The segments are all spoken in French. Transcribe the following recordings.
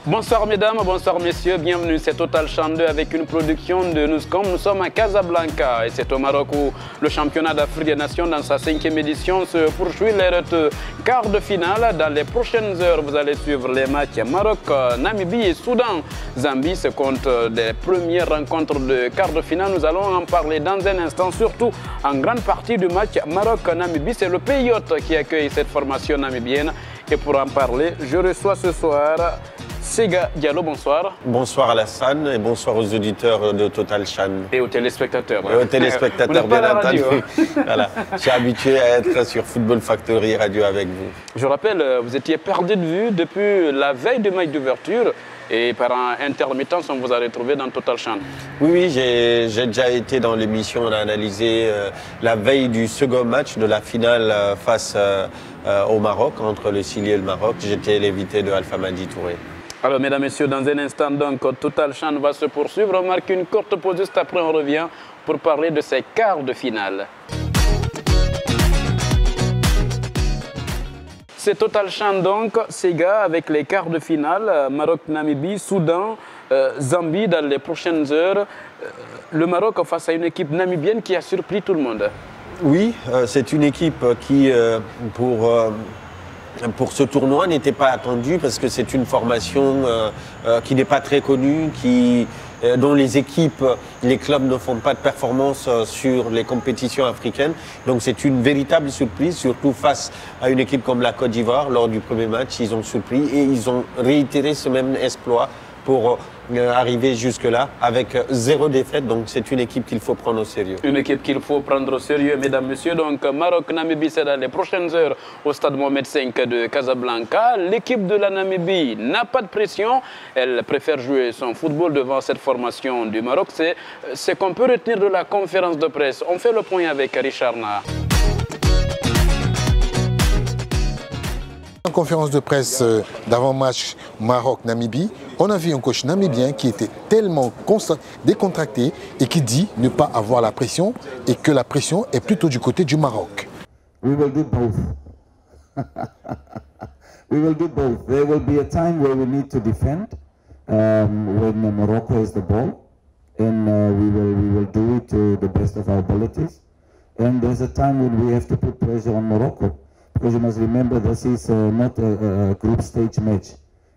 Bonsoir mesdames, bonsoir messieurs, bienvenue, c'est Total Chan 2 avec une production de Newscom. Nous sommes à Casablanca et c'est au Maroc où le championnat d'Afrique des Nations dans sa 5e édition se poursuit les quarts de finale. Dans les prochaines heures, vous allez suivre les matchs Maroc, Namibie et Soudan. Zambie se compte des premières rencontres de quarts de finale. Nous allons en parler dans un instant, surtout en grande partie du match Maroc-Namibie. C'est le pays hôte qui accueille cette formation namibienne. Et pour en parler, je reçois ce soir Sega Diallo, bonsoir. Bonsoir Alassane et bonsoir aux auditeurs de Total Chan. Et aux téléspectateurs. Et aux téléspectateurs, bien entendu. Voilà. Je suis habitué à être sur Football Factory Radio avec vous. Je rappelle, vous étiez perdu de vue depuis la veille du match d'ouverture et par intermittence, on vous a retrouvé dans Total Chan. Oui, j'ai déjà été dans l'émission, on a analysé la veille du second match de la finale face au Maroc, entre le Chili et le Maroc. J'étais l'invité de Alpha Madi Touré. Alors, mesdames, messieurs, dans un instant, donc, Total Chan va se poursuivre. On marque une courte pause, juste après, on revient pour parler de ces quarts de finale. C'est Total Chan, donc, Sega, avec les quarts de finale, Maroc-Namibie, Soudan, Zambie, dans les prochaines heures. Le Maroc face à une équipe namibienne qui a surpris tout le monde. Oui, c'est une équipe qui, pour ce tournoi, n'était pas attendue parce que c'est une formation qui n'est pas très connue, dont les équipes, les clubs ne font pas de performance sur les compétitions africaines. Donc c'est une véritable surprise, surtout face à une équipe comme la Côte d'Ivoire. Lors du premier match, ils ont surpris et ils ont réitéré ce même exploit pour arriver jusque-là avec 0 défaite. Donc c'est une équipe qu'il faut prendre au sérieux. Une équipe qu'il faut prendre au sérieux, mesdames, messieurs. Donc Maroc-Namibie, c'est dans les prochaines heures au stade Mohamed V de Casablanca. L'équipe de la Namibie n'a pas de pression. Elle préfère jouer son football devant cette formation du Maroc. C'est ce qu'on peut retenir de la conférence de presse. On fait le point avec Richard Na. En conférence de presse d'avant-match Maroc-Namibie, on a vu un coach namibien qui était tellement décontracté et qui dit ne pas avoir la pression et que la pression est plutôt du côté du Maroc. We will do both. We will do both. There will be a time where we need to defend when Morocco has the ball, and we will do it to the best of our abilities. And there's a time when we have to put pressure on Morocco. Because you must remember, this is not a group stage match.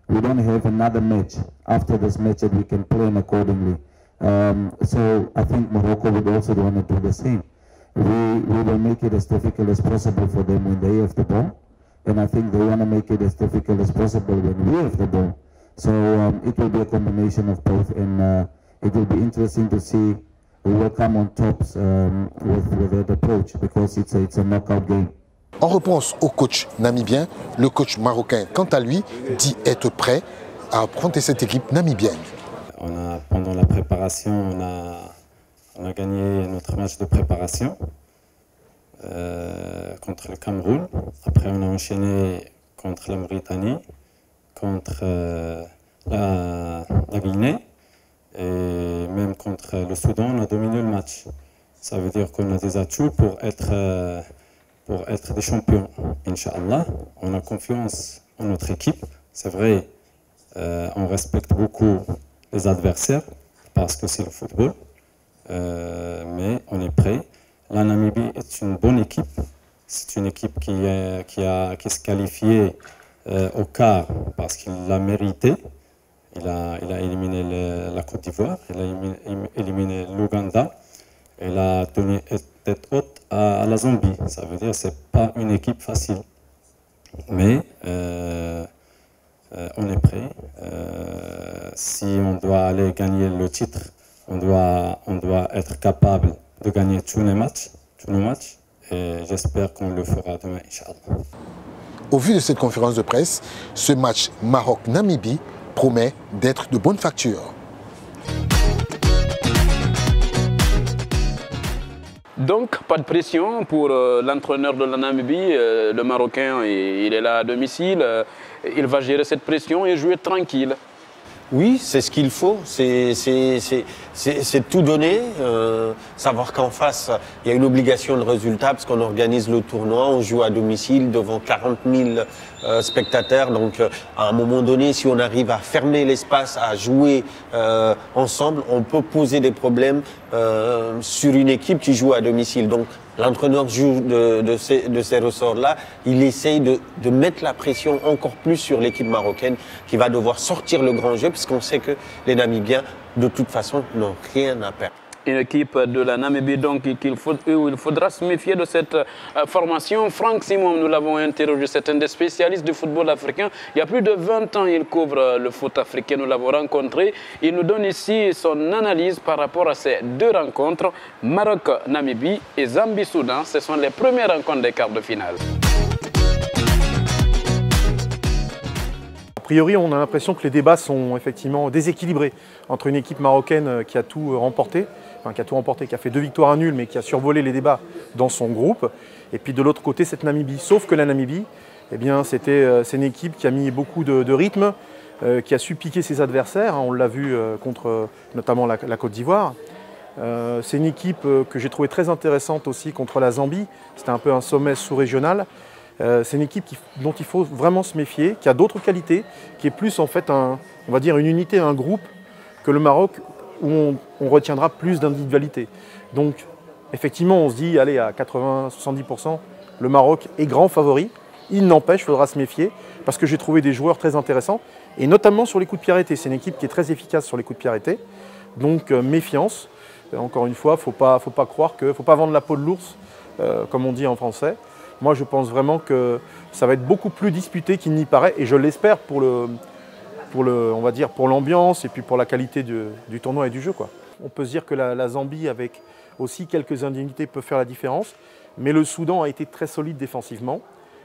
We don't have another match after this match that we can plan accordingly. So I think Morocco would also want to do the same. We will make it as difficult as possible for them when they have the ball. And I think they want to make it as difficult as possible when we have the ball. So it will be a combination of both. And it will be interesting to see who will come on top with that approach. Because it's a knockout game. En réponse au coach namibien, le coach marocain, quant à lui, dit être prêt à affronter cette équipe namibienne. Pendant la préparation, on a gagné notre match de préparation contre le Cameroun. Après, on a enchaîné contre la Mauritanie, contre la Guinée et même contre le Soudan, on a dominé le match. Ça veut dire qu'on a des atouts pour être des champions, Inch'Allah. On a confiance en notre équipe. C'est vrai, on respecte beaucoup les adversaires parce que c'est le football. Mais on est prêt. La Namibie est une bonne équipe. C'est une équipe qui se qualifiée au quart parce qu'il l'a mérité. Il a éliminé la Côte d'Ivoire, il a éliminé l'Ouganda. Il a tenu tête haute à la Zambie. Ça veut dire que ce n'est pas une équipe facile. Mais on est prêt. Si on doit aller gagner le titre, on doit être capable de gagner tous nos matchs. Et j'espère qu'on le fera demain, Inch'Allah. Au vu de cette conférence de presse, ce match Maroc-Namibie promet d'être de bonne facture. Donc, pas de pression pour l'entraîneur de la Namibie, le Marocain, il est là à domicile, il va gérer cette pression et jouer tranquille. Oui, c'est ce qu'il faut, c'est tout donner, savoir qu'en face, il y a une obligation de résultat parce qu'on organise le tournoi, on joue à domicile devant 40 000 spectateurs, donc à un moment donné, si on arrive à fermer l'espace, à jouer ensemble, on peut poser des problèmes sur une équipe qui joue à domicile. Donc l'entraîneur joue de ces ressorts-là, il essaye de mettre la pression encore plus sur l'équipe marocaine qui va devoir sortir le grand jeu puisqu'on sait que les Namibiens, de toute façon, n'ont rien à perdre. Une équipe de la Namibie, donc il faudra se méfier de cette formation. Franck Simon, nous l'avons interrogé, c'est un des spécialistes du football africain. Il y a plus de 20 ans, il couvre le foot africain, nous l'avons rencontré. Il nous donne ici son analyse par rapport à ces deux rencontres, Maroc-Namibie et Zambie-Soudan. Ce sont les premières rencontres des quarts de finale. A priori, on a l'impression que les débats sont effectivement déséquilibrés entre une équipe marocaine qui a tout remporté, qui a fait 2 victoires à nul, mais qui a survolé les débats dans son groupe, et puis de l'autre côté, cette Namibie. Sauf que la Namibie, eh bien, c'est une équipe qui a mis beaucoup de rythme, qui a su piquer ses adversaires. On l'a vu contre notamment la Côte d'Ivoire. C'est une équipe que j'ai trouvée très intéressante aussi contre la Zambie. C'était un peu un sommet sous-régional. C'est une équipe dont il faut vraiment se méfier, qui a d'autres qualités, qui est plus en fait, on va dire, une unité, un groupe que le Maroc, où on retiendra plus d'individualité. Donc, effectivement, on se dit, allez, à 80-70%, le Maroc est grand favori. Il n'empêche, il faudra se méfier, parce que j'ai trouvé des joueurs très intéressants, et notamment sur les coups de pied arrêtés. C'est une équipe qui est très efficace sur les coups de pied arrêtés. Donc, méfiance. Encore une fois, il ne faut pas croire que, faut pas vendre la peau de l'ours, comme on dit en français. Moi, je pense vraiment que ça va être beaucoup plus disputé qu'il n'y paraît, et je l'espère pour l'ambiance et puis pour la qualité du tournoi et du jeu, quoi. On peut se dire que la Zambie, avec aussi quelques indemnités, peut faire la différence, mais le Soudan a été très solide défensivement.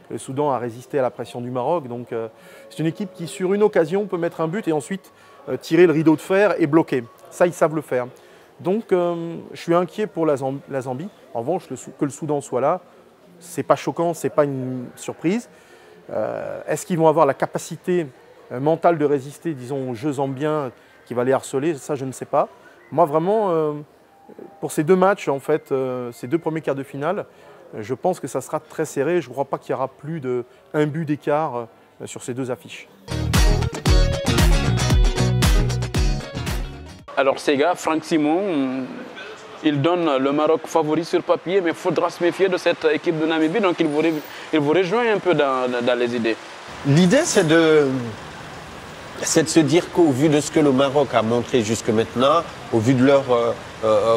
Le Soudan a résisté à la pression du Maroc, donc c'est une équipe qui, sur une occasion, peut mettre un but et ensuite tirer le rideau de fer et bloquer. Ça, ils savent le faire. Donc, je suis inquiet pour la Zambie. En revanche, que le Soudan soit là, c'est pas choquant, c'est pas une surprise. Est-ce qu'ils vont avoir la capacité mentale de résister, disons, au jeu zambien qui va les harceler? Ça, je ne sais pas. Moi, vraiment, pour ces 2 matchs, en fait, ces 2 premiers quarts de finale, je pense que ça sera très serré. Je ne crois pas qu'il y aura plus d'1 but d'écart sur ces 2 affiches. Alors, ces gars, Franck Simon, il donne le Maroc favori sur papier, mais il faudra se méfier de cette équipe de Namibie, donc il vous rejoint un peu dans les idées. L'idée, c'est de se dire qu'au vu de ce que le Maroc a montré jusque maintenant, au vu de leur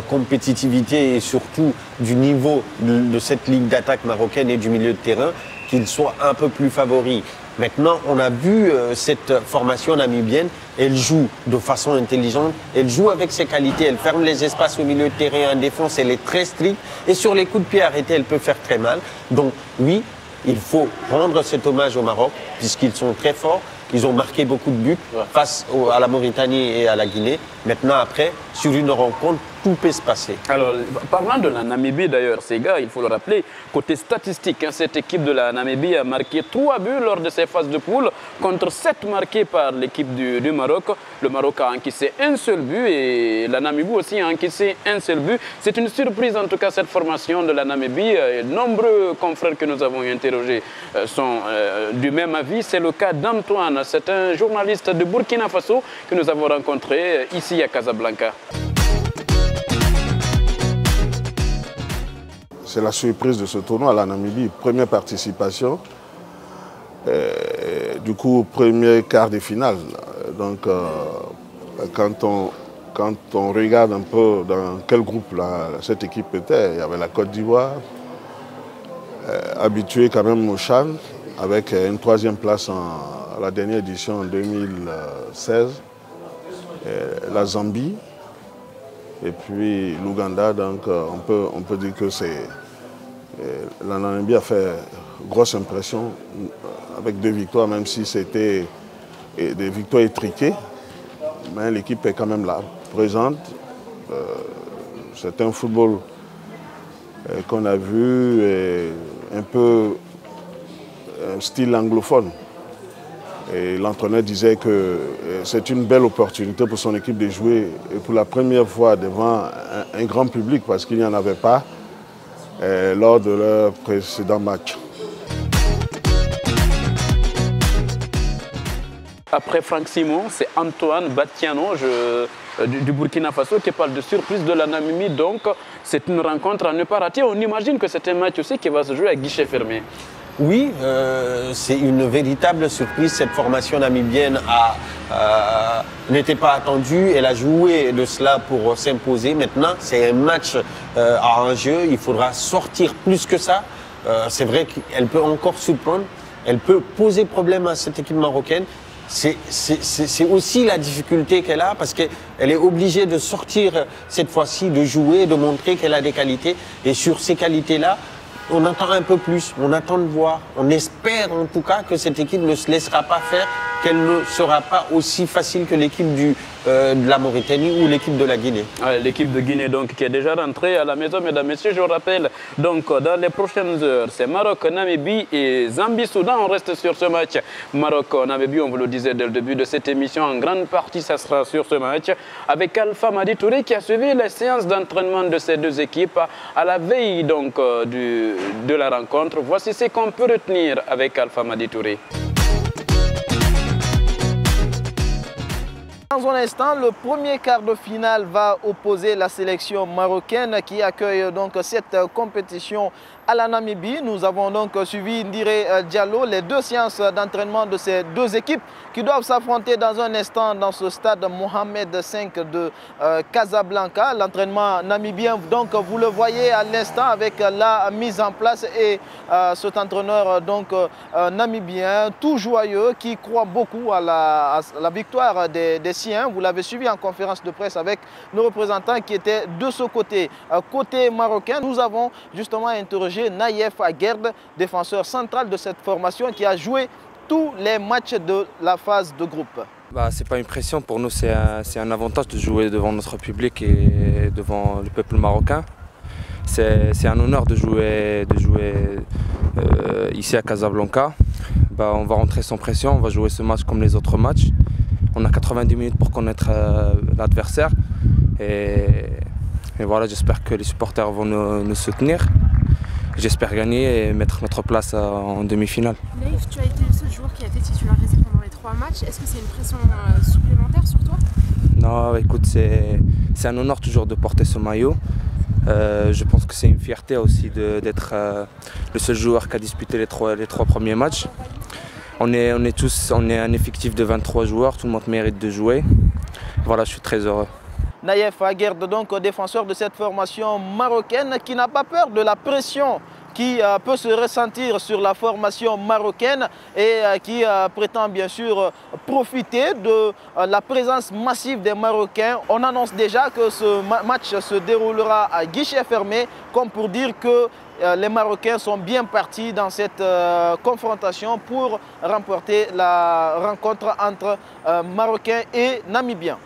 compétitivité et surtout du niveau de cette ligne d'attaque marocaine et du milieu de terrain, qu'ils soient un peu plus favoris. Maintenant, on a vu cette formation namibienne, elle joue de façon intelligente, elle joue avec ses qualités, elle ferme les espaces au milieu de terrain, en défense, elle est très stricte, et sur les coups de pied arrêtés, elle peut faire très mal. Donc oui, il faut rendre cet hommage au Maroc, puisqu'ils sont très forts, ils ont marqué beaucoup de buts face à la Mauritanie et à la Guinée. Maintenant, après, sur une rencontre, tout peut se passer. Alors, parlant de la Namibie d'ailleurs, ces gars, il faut le rappeler, côté statistique, cette équipe de la Namibie a marqué 3 buts lors de ses phases de poule, contre 7 marqués par l'équipe du Maroc. Le Maroc a encaissé un seul but et la Namibie aussi a encaissé un seul but. C'est une surprise en tout cas cette formation de la Namibie. Nombreux confrères que nous avons interrogés sont du même avis. C'est le cas d'Antoine, c'est un journaliste de Burkina Faso que nous avons rencontré ici à Casablanca. C'est la surprise de ce tournoi, la Namibie, première participation, du coup premier quart de finale. Donc quand on regarde un peu dans quel groupe cette équipe était, il y avait la Côte d'Ivoire, habituée quand même au CHAN, avec une 3e place à la dernière édition en 2016, la Zambie, et puis l'Ouganda. Donc on peut dire que la Namibie a fait grosse impression avec 2 victoires, même si c'était des victoires étriquées. Mais l'équipe est quand même là, présente. C'est un football qu'on a vu un peu un style anglophone. Et l'entraîneur disait que c'est une belle opportunité pour son équipe de jouer et pour la première fois devant un grand public parce qu'il n'y en avait pas lors de leur précédent match. Après Franck Simon, c'est Antoine Batiano du Burkina Faso qui parle de surprise de la Namibie. Donc, c'est une rencontre à ne pas rater. On imagine que c'est un match aussi qui va se jouer à guichet fermé. Oui, c'est une véritable surprise. Cette formation namibienne n'était pas attendue. Elle a joué de cela pour s'imposer. Maintenant, c'est un match à enjeu. Il faudra sortir plus que ça. C'est vrai qu'elle peut encore surprendre. Elle peut poser problème à cette équipe marocaine. C'est aussi la difficulté qu'elle a parce qu'elle est obligée de sortir cette fois-ci, de jouer, de montrer qu'elle a des qualités. Et sur ces qualités-là, on attend un peu plus, on attend de voir. On espère en tout cas que cette équipe ne se laissera pas faire, qu'elle ne sera pas aussi facile que l'équipe de la Mauritanie ou l'équipe de la Guinée. L'équipe de Guinée donc, qui est déjà rentrée à la maison, mesdames et messieurs, je vous rappelle, donc, dans les prochaines heures, c'est Maroc, Namibie et Zambie-Soudan. On reste sur ce match. Maroc-Namibie, on vous le disait dès le début de cette émission, en grande partie, ça sera sur ce match, avec Alpha Madi Touré qui a suivi les séances d'entraînement de ces deux équipes à la veille donc, de la rencontre. Voici ce qu'on peut retenir avec Alpha Madi Touré. Dans un instant, le premier quart de finale va opposer la sélection marocaine qui accueille donc cette compétition à la Namibie. Nous avons donc suivi Ndire Diallo, les deux séances d'entraînement de ces deux équipes qui doivent s'affronter dans un instant dans ce stade Mohamed V de Casablanca. L'entraînement namibien, donc vous le voyez à l'instant avec la mise en place et cet entraîneur donc namibien tout joyeux qui croit beaucoup à la victoire des siens. Vous l'avez suivi en conférence de presse avec nos représentants qui étaient de ce côté. Côté marocain, nous avons justement interrogé Naïef Aguerd, défenseur central de cette formation qui a joué tous les matchs de la phase de groupe. C'est pas une pression, pour nous c'est un avantage de jouer devant notre public et devant le peuple marocain. C'est un honneur de jouer ici à Casablanca. On va rentrer sans pression, on va jouer ce match comme les autres matchs. On a 90 minutes pour connaître l'adversaire et voilà, j'espère que les supporters vont nous soutenir. J'espère gagner et mettre notre place en demi-finale. Naïf, tu as été le seul joueur qui a été titularisé pendant les 3 matchs. Est-ce que c'est une pression supplémentaire sur toi? Non, écoute, c'est un honneur toujours de porter ce maillot. Je pense que c'est une fierté aussi d'être le seul joueur qui a disputé les trois premiers matchs. On est un effectif de 23 joueurs, tout le monde mérite de jouer. Voilà, je suis très heureux. Naïef Aguerd, donc défenseur de cette formation marocaine qui n'a pas peur de la pression qui peut se ressentir sur la formation marocaine et qui prétend bien sûr profiter de la présence massive des Marocains. On annonce déjà que ce match se déroulera à guichet fermé, comme pour dire que les Marocains sont bien partis dans cette confrontation pour remporter la rencontre entre Marocains et Namibiens.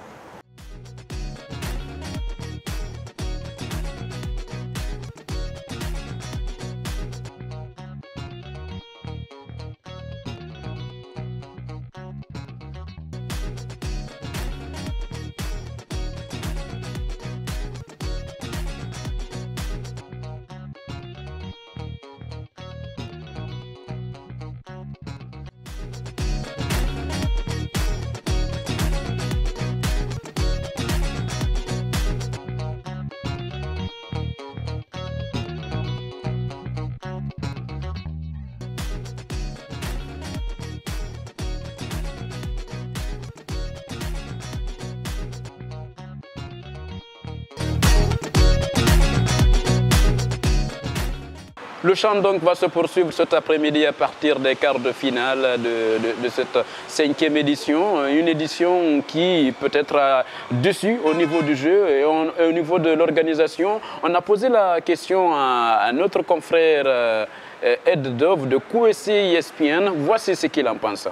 Le chant donc va se poursuivre cet après-midi à partir des quarts de finale de cette 5e édition. Une édition qui peut être déçue au niveau du jeu et au niveau de l'organisation. On a posé la question à notre confrère Ed Dove de QSC ESPN. Voici ce qu'il en pense.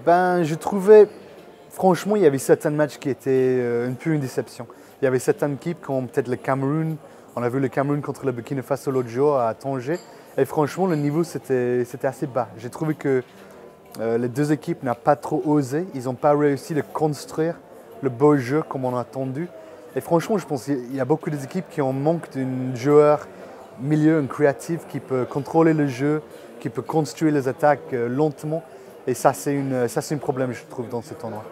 Je trouvais, franchement, il y avait certains matchs qui étaient un peu une déception. Il y avait certaines équipes comme peut-être le Cameroun. On a vu le Cameroun contre le Burkina Faso l'autre jour à Tanger. Et franchement, le niveau, c'était assez bas. J'ai trouvé que les deux équipes n'ont pas trop osé. Ils n'ont pas réussi à construire le beau jeu comme on a attendu. Et franchement, je pense qu'il y a beaucoup d'équipes qui ont manque d'un joueur milieu, un créatif qui peut contrôler le jeu, qui peut construire les attaques lentement. Et ça, c'est un problème, je trouve, dans ce tournoi.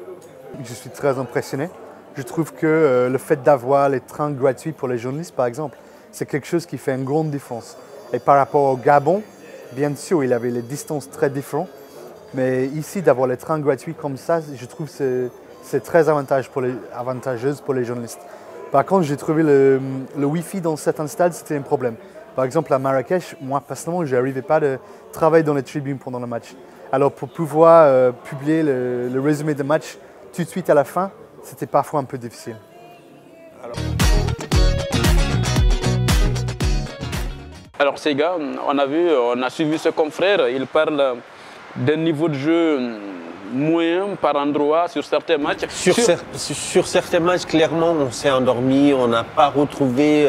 Je suis très impressionné. Je trouve que le fait d'avoir les trains gratuits pour les journalistes, par exemple, c'est quelque chose qui fait une grande différence. Et par rapport au Gabon, bien sûr, il avait les distances très différentes. Mais ici, d'avoir les trains gratuits comme ça, je trouve que c'est très avantageuse pour les journalistes. Par contre, j'ai trouvé le Wi-Fi dans certains stades, c'était un problème. Par exemple, à Marrakech, moi, personnellement, je n'arrivais pas à travailler dans les tribunes pendant le match. Alors, pour pouvoir publier le résumé de match tout de suite à la fin, c'était parfois un peu difficile. Alors Sega, on a suivi ce confrère, il parle d'un niveau de jeu moyen par endroit sur certains matchs. Sur certains matchs, clairement, on s'est endormi, on n'a pas retrouvé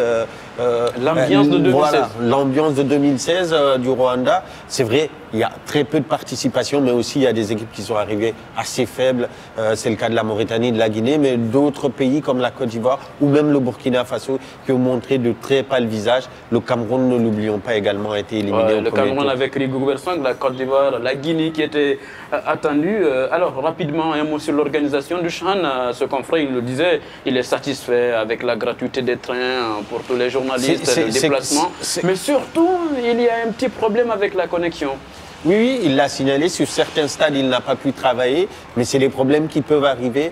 l'ambiance de 2016. Voilà, l'ambiance de 2016 du Rwanda. C'est vrai, il y a très peu de participation, mais aussi il y a des équipes qui sont arrivées assez faibles. C'est le cas de la Mauritanie, de la Guinée, mais d'autres pays comme la Côte d'Ivoire ou même le Burkina Faso qui ont montré de très pâles visages. Le Cameroun, ne l'oublions pas, également a été éliminé. Le Cameroun avec Rigobert Bersang, la Côte d'Ivoire, la Guinée qui était attendue. Alors rapidement, un mot sur l'organisation du CHAN. Ce confrère, il le disait, il est satisfait avec la gratuité des trains pour tous les journalistes, le déplacement. Mais surtout, il y a un petit problème avec la connexion. Oui, il l'a signalé. Sur certains stades, il n'a pas pu travailler, mais c'est des problèmes qui peuvent arriver.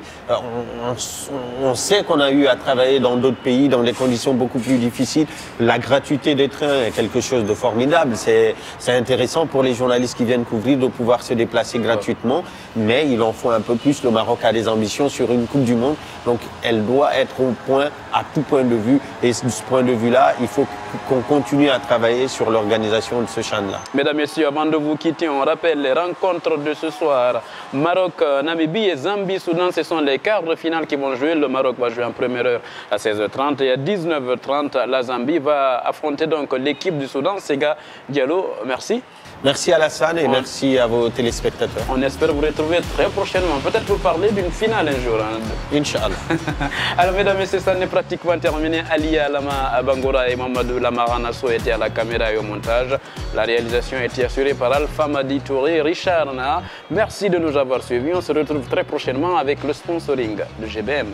On sait qu'on a eu à travailler dans d'autres pays, dans des conditions beaucoup plus difficiles. La gratuité des trains est quelque chose de formidable. C'est intéressant pour les journalistes qui viennent couvrir de pouvoir se déplacer gratuitement, mais il en faut un peu plus. Le Maroc a des ambitions sur une Coupe du Monde, donc elle doit être au point à tout point de vue. Et de ce point de vue-là, il faut qu'on continue à travailler sur l'organisation de ce CHAN-là. Mesdames, Messieurs, avant de vous quitter, on rappelle les rencontres de ce soir. Maroc, Namibie et Zambie, Soudan, ce sont les quarts de finale qui vont jouer. Le Maroc va jouer en première heure à 16h30 et à 19h30, la Zambie va affronter donc l'équipe du Soudan. Sega Diallo, merci. Merci Alassane et merci à vos téléspectateurs. On espère vous retrouver très prochainement. Peut-être vous parler d'une finale un jour. Inch'Allah. Alors mesdames et messieurs, ça n'est pratiquement terminé. Ali Alama Bangora et Mamadou Lamaranasso étaient à la caméra et au montage. La réalisation a été assurée par Alpha Madi Touré et Richard Na. Merci de nous avoir suivis. On se retrouve très prochainement avec le sponsoring de GBM.